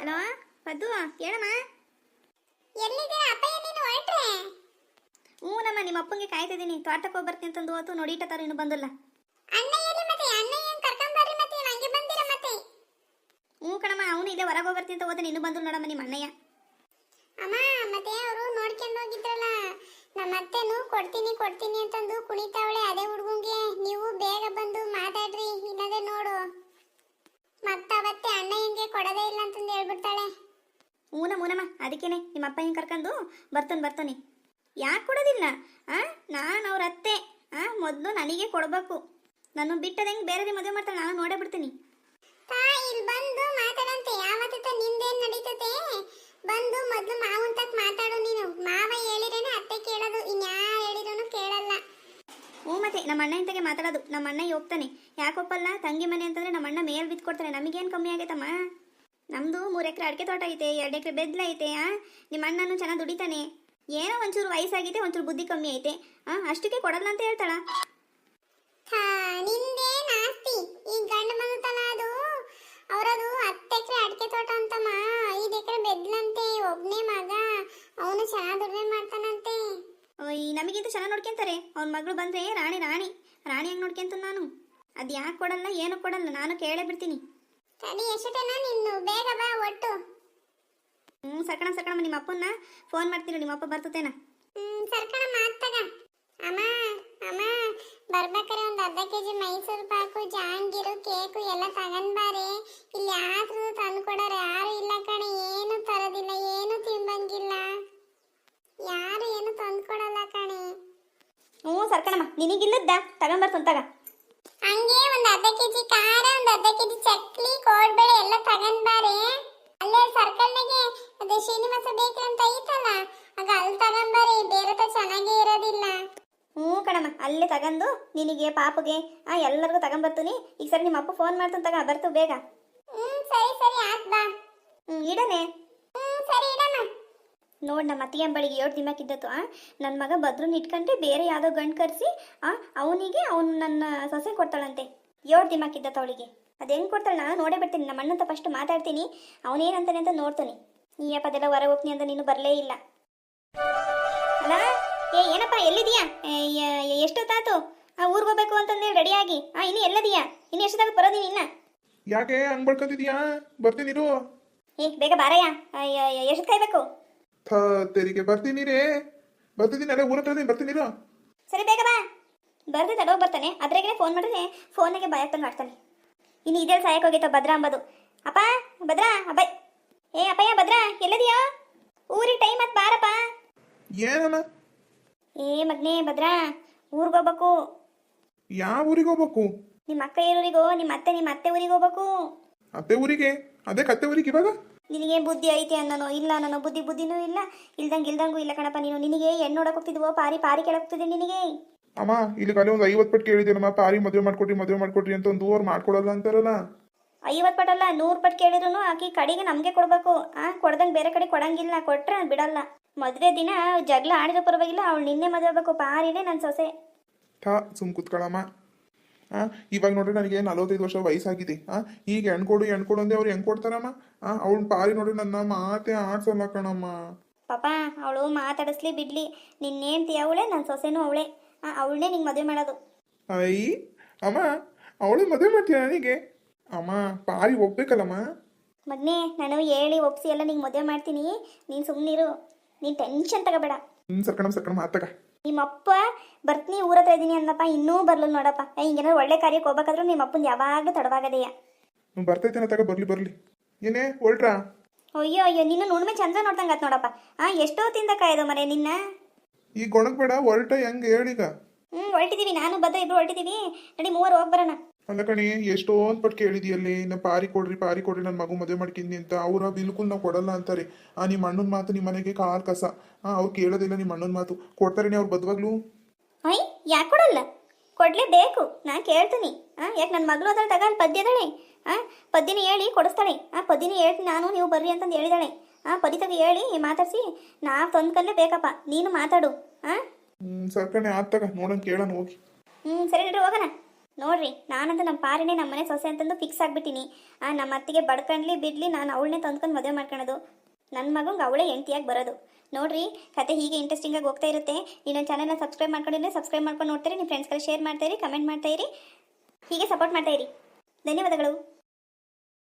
Hello Paddu ಹೇಳಮ್ಮ. ಎಲ್ಲಿದ್ದೀರಾ ಅಪ್ಪಯ್ಯ ನೀನು ಹೊರಟ್ರೆ? ಹ್ಞೂ ನಮ್ಮ ನಿಮ್ಮ ಅಪ್ಪಂಗೆ ಕಾಯ್ತಿದ್ದೀನಿ. ತೋಟಕ್ಕೆ ಹೋಗಿ ಬರ್ತೀನಿ ಅಂತಂದು ಹೋತು ನೋಡಿಟ ಇನ್ನೂ ಬಂದಿಲ್ಲ. ಅಣ್ಣ ಎಲ್ಲಿ ಮತ್ತೆ? ಅಣ್ಣ ಏನು ಕರ್ಕೊಂಡ್ ಬರ್ರಿ ಮತ್ತೆ ನಂಗೆ ಬಂದಿರ ಮತ್ತೆ? ಹ್ಞೂ ಕಣಮ್ಮ, ಅವನು ಇಲ್ಲೇ ಹೊರಗೆ ಹೋಗಿ ಬರ್ತೀನಿ ಅಂತ ಹೋದ ಇನ್ನೂ ಬಂದಿಲ್ಲ ನೋಡಮ್ಮ ನಿಮ್ಮ ಅಣ್ಣಯ್ಯ. ಅಮ್ಮ ಮತ್ತೆ ಅವರು ನೋಡ್ಕೊಂಡು ಹೋಗಿದ್ರಲ್ಲ, ನಮ್ಮ ಅತ್ತೆನು ಕೊಡ್ತೀನಿ ಅಂತಂದು ಕುಣಿತಾವಳೆ. ಅದೇ ಹುಡುಗಂಗೆ ನೀವು ಬೇಗ ಬಂದು ಮಾತಾಡ್ರಿ, ಇಲ್ಲದೆ ನೋಡು ಮತ್ತವತ್ತೆ ಅಣ್ಣ ಹಿಂಗೆ ಕೊಡೋದೇ ಇಲ್ಲ ಅಂತಂದು ಹೇಳ್ಬಿಡ್ತಾಳೆ. ಹೂನಮ್ಮ, ಅದಕ್ಕೇನೆ ನಿಮ್ಮ ಅಪ್ಪ ಹಿಂಗೆ ಕರ್ಕೊಂಡು ಬರ್ತಾನೆ. ಯಾಕೆ ಕೊಡೋದಿಲ್ಲ? ನಾನು ಅವ್ರ ಅತ್ತೆ. ಮೊದಲು ನನಗೆ ಕೊಡಬೇಕು. ನಾನು ಬಿಟ್ಟದಂಗೆ ಬೇರೆ ಮದುವೆ ಮಾಡ್ತಾಳೆ, ನಾನು ನೋಡೇ ಬಿಡ್ತೀನಿ. ಇಲ್ಲಿ ಬಂದು ಮಾತಾಡಂತೆ. ಯಾವತ್ತ ನಿಂದೇನು ನಡೀತದೆ? ಬಂದು ಮೊದಲು ಮಾವನ್ ತಕ್ ಮಾತಾಡು ನೀನು. ಮಾವ ಹೇಳಿರೇನೆ ಅತ್ತೆ ಕೇಳೋದು, ಇನ್ಯಾರು ಹೇಳಿರೋನು ಕೇಳಲ್ಲ. ಹ್ಞೂ ಮತ್ತೆ ನಮ್ಮ ಅಣ್ಣ ಇಂತಾಗೆ ಮಾತಾಡೋದು. ನಮ್ಮ ಅಣ್ಣ ಹೋಗ್ತಾನೆ. ಯಾಕೊಪ್ಪಲ್ಲ? ತಂಗಿ ಮನೆ ಅಂತಂದ್ರೆ ನಮ್ಮ ಅಣ್ಣ ಮೇಲ್ ಬಿತ್ಕೊಡ್ತಾನೆ. ನಮಗೇನು ಕಮ್ಮಿ ಆಗೈತಮ್ಮ? ನಮ್ಮದು 3 ಎಕರೆ ಅಡಿಕೆ ತೋಟ ಐತೆ, 2 ಎಕರೆ ಬೆದ್ಲ ಐತೆ. ನಿಮ್ಮ ಅಣ್ಣನೂ ಚೆನ್ನಾಗಿ ದುಡಿತಾನೆ. ಏನೋ ಒಂಚೂರು ವಯಸ್ಸಾಗಿದೆ, ಒಂಚೂರು ಬುದ್ಧಿ ಕಮ್ಮಿ ಐತೆ. ಅಷ್ಟಕ್ಕೆ ಕೊಡಲ್ಲ ಅಂತ ಹೇಳ್ತಾಳ. ನಿಂದೇನ್ ಆಸ್ತಿ? ಈ ಗಂಡು ಬಂತಲ್ಲ ಅದು ಅವರದು 10 ಎಕರೆ ಅಡಿಕೆ ತೋಟ ಅಂತಮ್ಮ. 5 ಎಕರೆ ಬೆದ್ಲಂತೆ. ಒಬ್ನೇ ಮಗ, ಅವನು ಚೆನ್ನಾಗಿ ದುಡಿಮೆ ಮಾಡ್ತಾನಂತೆ. ನಮಗಿಂತ ಚೆನ್ನಾಗಿ ನೋಡ್ಕೊಂತಾರೆ. ಅವ್ನ ಮಗಳು ಬಂದ್ರೆ ರಾಣಿ ಹಂಗೆ ನೋಡ್ಕೊಂತ ನಾನು. ಅದು ಯಾಕೆ ಕೊಡಲ್ಲ, ಏನು ಕೊಡಲ್ಲ, ನಾನು ಕೇಳೇ ಬಿಡ್ತೀನಿ. ತಡಿ ಎಷ್ಟೇನಾ ನಿನ್ನು, ಬೇಗ ಬಾ ಒಟ್ಟು. ಸರ್ಕಣ ನಿಮ್ಮ ಅಪ್ಪನ್ನ ಫೋನ್ ಮಾಡ್ತೀನಿ, ನಿಮ್ಮ ಅಪ್ಪ ಬರ್ತತೇನ? ಸರ್ಕಣ ಮಾತಾಗ. ಅಮ್ಮ ಬರ್ಬೇಕಾರೆ ಒಂದು 1/2 kg ಮೈಸೂರು ಪಾಕು, ಜಾಂಗೀರು, ಕೇಕು ಎಲ್ಲ ತಗೊಂಡ್ ಬಾರೆ. ಇಲ್ಲಿ ಯಾರು ತಂದು ಕೊಡೋರು ಯಾರು ಇಲ್ಲ ಕಣೆ. ಏನು ತರೋದಿಲ್ಲ, ಏನು ತಿಂಬಂಗಿಲ್ಲ, ಯಾರು ಏನು ತಂದು ಕೊಡಲ್ಲ ಕಣೆ. ಸರ್ಕಣಮ್ಮ, ನಿನಗಿಲ್ಲದ್ದ ತಗೊಂಬರ್ತಂತ ತಗ. ಹಂಗೆ ಒಂದು 1/2 kg ಖಾರ, ಒಂದು 1/2 kg ಚಕ್ಲಿ, ಕೋಡ್ಬೇಳೆ ಎಲ್ಲ ತಗೊಂಡ್ ಬಾರೆ. ಅಲ್ಲೇ ಸರ್ಕಲ್ನಾಗೆ ಅದೇ ಶ್ರೀನಿವಾಸ ಬೇಕ್ರಿ ಅಂತ ಐತಲ್ಲ, ಆಗ ಅಲ್ಲಿ ತಗೊಂಬಾರೆ. ಬೇರೆ ತ ಚೆನ್ನಾಗೇ ಇರೋದಿಲ್ಲ. ಕಣಮ್ಮ, ಅಲ್ಲೇ ತಗೊಂಡು ನಿನಗೆ ಪಾಪಗೆ ಎಲ್ಲರಿಗೂ ತಗೊಂಬರ್ತೀನಿ. ಈಗ ಸರಿ ನಿಮ್ಮ ಅಪ್ಪ ಫೋನ್ ಮಾಡ್ತಾನೆ, ತಗ ಬರ್ತು ಬೇಗ. ಸರಿ ಆತ್ ಬಾ. ಇಡನೆ. ಸರಿ ಇಡಮ್ಮ. ನೋಡಿ ನಮ್ಮ ಅತ್ತಿಗೆ ಬಳಿಗೆ 7 ದಿನಕ್ಕಿದ್ದತ್ತು. ನನ್ನ ಮಗ ಭದ್ರನ್ನ ಇಟ್ಕೊಂಡ್ರೆ ಬೇರೆ ಯಾವುದೋ ಗಂಡು ಕರೆಸಿ ಅವನಿಗೆ ನನ್ನ ಸೊಸೆ ಕೊಡ್ತಾಳಂತೆ. 7 ದಿನಕ್ಕಿದ್ದತ್ತು ಅವಳಿಗೆ. ಅದು ಹೆಂಗೆ ಕೊಡ್ತಾಳೆ ನಾನು ನೋಡೇ ಬಿಡ್ತೀನಿ. ನಮ್ಮ ಅಣ್ಣಂತ ಫಸ್ಟ್ ಮಾತಾಡ್ತೀನಿ, ಅವನೇನಂತಾನೆ ಅಂತ ನೋಡ್ತಾನೆ. ಈ ಅದೆಲ್ಲ ಹೊರಗೆ ಹೋಗ್ತೀನಿ ಅಂತ ನೀನು ಬರಲೇ ಇಲ್ಲ ಅಲ್ಲ? ಏನಪ್ಪ ಎಲ್ಲಿದೀಯಾ? ಎಷ್ಟೊತ್ತಾತು? ಊರಿಗೆ ಹೋಗ್ಬೇಕು ಅಂತಂದೇಳಿ ರೆಡಿಯಾಗಿ. ಇನ್ನು ಎಲ್ಲದೀಯಾ? ಇನ್ನು ಎಷ್ಟೊತ್ತಾಗ ಬರೋದೀನಿ? ಇನ್ನ ಯಾಕೆ ಹಂಗ್ ಬಡ್ಕೊತಿದ್ಯಾ? ಬರ್ತೀನಿರು. ಬೇಗ ಬಾರಯ್ಯ. ಎಷ್ಟು ಕಾಯ್ಬೇಕು? ತೆರಿಗೆ ಬರ್ತೀನಿ ಅಲ್ಲ, ಊರ ಹತ್ರ ಬರ್ತೀನಿರು. ಸರಿ ಬೇಗ ಬಾ. ಬರ್ದೆ ತಡೋಗಿ ಬರ್ತಾನೆ. ಅದ್ರಾಗೆ ಫೋನ್ ಮಾಡಿದ್ರೆ ಫೋನಾಗೆ ಬಾಯಪ್ಪನ್ ಮಾಡ್ತಾನೆ. ಇನ್ನು ಇದೆಲ್ಲ ಸಾಯಕ್ಕೆ ಹೋಗೈತ ಭದ್ರ ಅಂಬದು. ಅಪ್ಪ ಭದ್ರ, ಅಬ್ಬಾಯ್. ಅಪ್ಪಯ್ಯ ಭದ್ರ, ಎಲ್ಲದಿಯಾ? ಊರಿಗೆ ಟೈಮ್ ಆತ್ ಬಾರಪ್ಪ. ಏನಮ್ಮ? ಮಗ್ನೇ ಭದ್ರ, ಊರಿಗೆ ಹೋಗ್ಬೇಕು. ಯಾವ ಊರಿಗೆ ಹೋಗ್ಬೇಕು? ನಿಮ್ಮ ಅಕ್ಕ ಊರಿಗೋ, ನಿಮ್ಮ ಅತ್ತೆ ಊರಿಗೆ ಹೋಗ್ಬೇಕು. ಅತ್ತೆ ಊರಿಗೆ? ಅದೇ ಕತ್ತೆ ಊರಿಗೆ ಇವಾಗ? ನಿನಗೆ ಬುದ್ಧಿ ಐತೆ ಅನ್ನೋ ಇಲ್ಲ, ನಾನು ಬುದ್ಧಿನೂ ಇಲ್ಲ, ಇಲ್ದಂಗೂ ಇಲ್ಲ ಕಣಪ್ಪ. ನಿನಗೆ ಹೆಣ್ಣು ನೋಡಕ್ ಹೋಗ್ತಿದ್ವೋ, ಪಾರಿ ಕೇಳಕ್ ಹೋಗ್ತಿದ್ದೆ ನಿನಗೆ. ಅಮ್ಮ ಇಲ್ಲಿ ಕಾಲೇ ಒಂದು 50 ಪಟ್ಟು ಕೇಳಿದ್ದೀನಮ್ಮ, ಪಾರಿ ಮದುವೆ ಮಾಡ್ಕೊಟ್ರಿ ಅಂತ. ಒಂದು ಊರು ಮಾಡ್ಕೊಡಲ್ಲ ಅಂತಾರಲ್ಲ. 50 ಪಟ್ಟಲ್ಲ, 100 ಪಟ್ಟು ಕೇಳಿದ್ರು ಆಕಿ ಕಡೆಗೆ ನಮಗೆ ಕೊಡ್ಬೇಕು. ಕೊಡ್ದಂಗೆ ಬೇರೆ ಕಡೆ ಕೊಡಂಗಿಲ್ಲ, ಕೊಟ್ರೆ ಬಿಡಲ್ಲ. ಮದುವೆ ದಿನ ಜಗಳ ಆಡಿದ ಪರವಾಗಿಲ್ಲ, ಅವಳು ನಿನ್ನೆ ಮದುವೆ ಆಗ್ಬೇಕು. ಪಾರಿನೇ ನನ್ನ ಸೊಸೆ. ಸುಮ್ ಕೂತ್ಕೊಳ್ಳಮ್ಮ. ಇವಾಗ ನೋಡ್ರಿ ನನಗೆ 45 ವರ್ಷ ವಯಸ್ಸಾಗಿದೆ. ಈಗ ಹೆಣ್ಕೊಡು ಅಂದೆ ಅವ್ರು ಹೆಂಗ್ ಕೊಡ್ತಾರಮ್ಮ? ಅವಳ ಪಾರಿ ನೋಡ್ರಿ ನನ್ನ ಮಾತೆ ಆಡ್ಸಲ್ಲ ಕಣಮ್ಮ. ಪಾಪ ಅವಳು ಮಾತಾಡಿಸ್ಲಿ ಬಿಡ್ಲಿ, ನಿನ್ನೇಂತಿ ಅವಳೆ, ನನ್ನ ಸೊಸೆನೂ ಅವಳೆ. ಅವಳನ್ನೇ ನಿಂಗೆ ಮದುವೆ ಮಾಡೋದು. ಅಮ್ಮ ಅವಳು ಮದುವೆ ಮಾಡ್ತೀಯ ನನಗೆ? ಅಮ್ಮ ಪಾರಿ ಹೋಗ್ಬೇಕಲ್ಲಮ್ಮ. ಮಗನೇ, ನಾನು ಹೇಳಿ ಒಪ್ಸಿ ಎಲ್ಲ ನಿಂಗೆ ಮದುವೆ ಮಾಡ್ತೀನಿ. ನೀನು ಸುಮ್ಮನಿರು, ನೀನು ಟೆನ್ಷನ್ ತಗೋಬೇಡ. ಸರ್ಕಣ ಮಾತಗ. ನಿಮ್ಮಪ್ಪ ಬರ್ತೀನಿ ಊರ ಹತ್ರ ಇದ್ದೀನಿ ಅಂದಪ್ಪ, ಇನ್ನೂ ಬರ್ಲು ನೋಡಪ್ಪ. ಹಿಂಗೇನಾದ್ರು ಒಳ್ಳೆ ಕಾರ್ಯಕ್ಕೆ ಹೋಗ್ಬೇಕಾದ್ರೂ ನಿಮ್ಮ ಅಪ್ಪನ ಯಾವಾಗಲೂ ತಡವಾಗದೆಯಾ. ಬರ್ತೈತೇನ ತಗ, ಬರ್ಲಿ. ಏನೇ ಹೊಲ್ಟ್ರಾ? ಅಯ್ಯೋ ನಿನ್ನ ನುಣ್ಮೆ ಚಂದ್ರ ನೋಡ್ದಂಗ ಆತ್ ನೋಡಪ್ಪ. ಎಷ್ಟೋ ತಿಂದ ಕಾಯ್ದು ಮರೆ ನಿನ್ನ. ಈಗ ಗೊಣಗ್ಬೇಡ, ಹೊಲ್ಟ ಹೆಂಗೆ ಹೇಳೀಗ? ಹೊರಟಿದೀವಿ, ನಾನು ಬದ್ದ ಇಬ್ರು ಹೊರಟಿದೀವಿ. ನಡಿ 3 ಹೋಗಿ ಬರೋಣ. ಅಲ್ಲ ಕಣಿ, ಎಷ್ಟೊಂದು ಪಟ್ಟು ಕೇಳಿದ್ಯಲ್ಲಿ ಇನ್ನು ಪಾರಿ ಕೊಡ್ರಿ ನನ್ನ ಮಗು ಮದುವೆ ಮಾಡ್ಕಿಂದಿ ಅಂತ. ಅವ್ರ ಬಿಲ್ಕುಲ್ ನಾವು ಕೊಡಲ್ಲ ಅಂತಾರೆ. ನಿಮ್ಮ ಅಣ್ಣನ ಮಾತು ನಿಮ್ಮ ಮನೆಗೆ ಕಾಲ್ ಕಸ. ಅವ್ರು ಕೇಳೋದಿಲ್ಲ ನಿಮ್ಮ ಅಣ್ಣನ ಮಾತು. ಕೊಡ್ತಾರೇನೆ ಅವ್ರು ಬದ್ವಾಗ್ಲು? ಯಾಕೆ ಕೊಡಲ್ಲ? ಕೊಡ್ಲೇಬೇಕು, ನಾ ಕೇಳ್ತೀನಿ. ಯಾಕೆ ನನ್ನ ಮಗಳು ಅದ್ರ ತಗೊಂಡು ಪದ್ಯದಳೆ. ಪದ್ಯನ ಹೇಳಿ ಕೊಡಿಸ್ತಾಳೆ. ಪದ್ಯನ ಹೇಳ್ತೀನಿ ನಾನು, ನೀವು ಬರ್ರಿ ಅಂತಂದು ಹೇಳಿದಾಳೆ. ಪದಿತಾಗ ಹೇಳಿ ಮಾತಾಡ್ಸಿ ನಾವು ತಂದ್ಕಲ್ಲೇ ಬೇಕಪ್ಪ. ನೀನು ಮಾತಾಡು. ಸರ್ಕಣೆ ಆತಗ ನೋಡೋಣ, ಕೇಳೋಣ ಹೋಗಿ. ಸರಿ ನಡ್ರಿ ಹೋಗೋಣ. ನೋಡ್ರಿ ನಾನಂತೂ ನಮ್ಮ ಪಾರಿನೇ ನಮ್ಮ ಮನೆ ಸೊಸೆ ಅಂತಂದು ಫಿಕ್ಸ್ ಆಗಿಬಿಟ್ಟಿನಿ. ನಮ್ಮ ಅತ್ತಿಗೆ ಬಡ್ಕಂಡ್ಲಿ ಬಿಡ್ಲಿ ನಾನು ಅವಳನ್ನೇ ತಂದ್ಕೊಂಡು ಮದುವೆ ಮಾಡ್ಕೊಳೋದು. ನನ್ನ ಮಗಂಗೆ ಅವಳೇ ಹೆಂಡ್ತಿಯಾಗಿ ಬರೋದು. ನೋಡ್ರಿ ಕತೆ ಹೀಗೆ ಇಂಟ್ರೆಸ್ಟಿಂಗಾಗಿ ಹೋಗ್ತಾ ಇರುತ್ತೆ. ಇನ್ನೊಂದು ಚಾನಲ್ನ ಸಬ್ಸ್ಕ್ರೈಬ್ ಮಾಡ್ಕೊಂಡಿದ್ರೆ ಸಬ್ಸ್ಕ್ರೈಬ್ ಮಾಡ್ಕೊಂಡು ನೋಡ್ತೀರಿ, ನಿಮ್ಮ ಫ್ರೆಂಡ್ಸ್ಗಳು ಶೇರ್ ಮಾಡ್ತಾಯಿರಿ, ಕಮೆಂಟ್ ಮಾಡ್ತಾಯಿರಿ, ಹೀಗೆ ಸಪೋರ್ಟ್ ಮಾಡ್ತಾಯಿರಿ. ಧನ್ಯವಾದಗಳು.